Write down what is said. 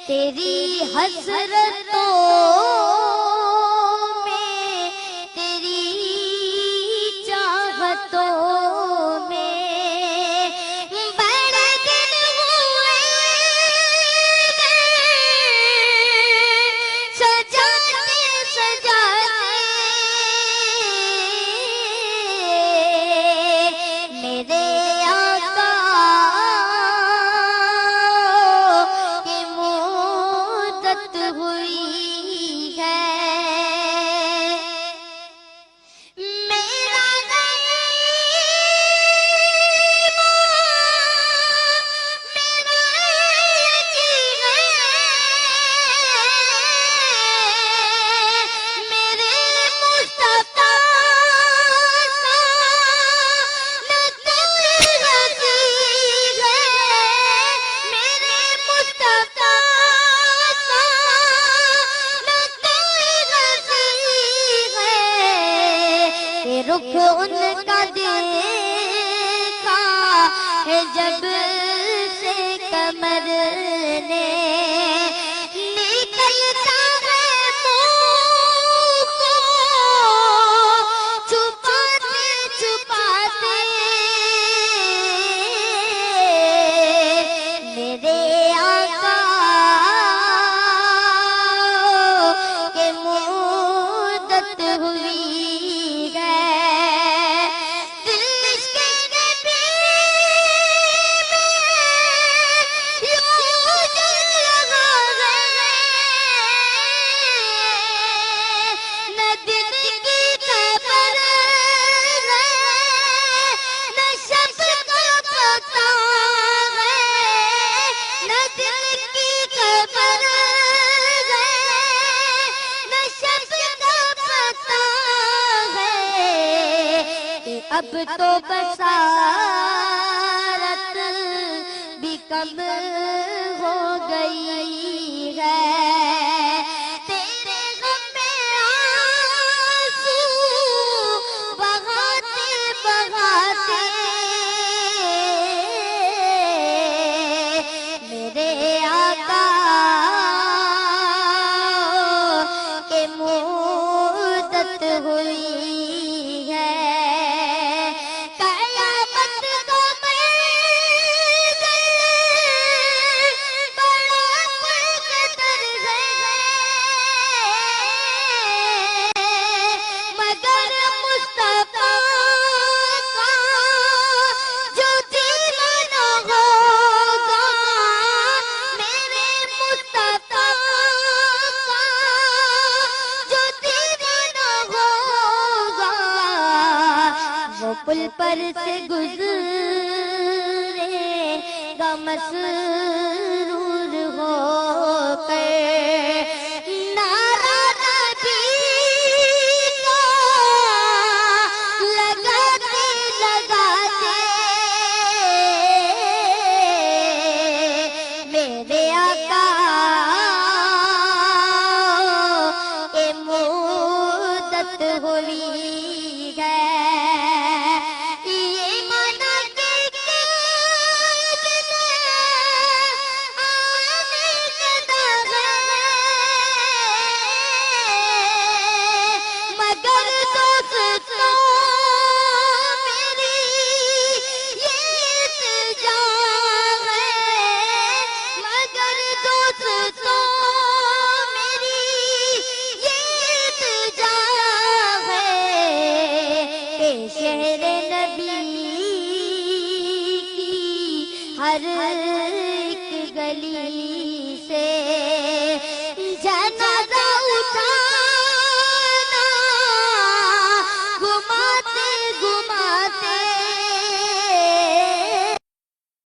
तेरी हसरतों में, तेरी चाहतों में बड़े दिन हुए सजाते सजाते मेरे हुई है। मेरा मेरे मुस्तफा न कोई गलती है, मेरे मुस्तफा रुख उनका देखा है जब से कमर ने निकलता है मुँह को छुपाते छुपाते मेरे आका के मुद्दत हुई अब तो बसारत भी कम हो गई है, तेरे गम में आंसू बहाते बहाते मेरे आका के मुद्दत हुई है। पुल पर से गुजरेगा मसरूर होकर, नारा नबी का लगाते लगाते मेरे आका के मुद्दत हुई है। शहरे नबी की हर एक गली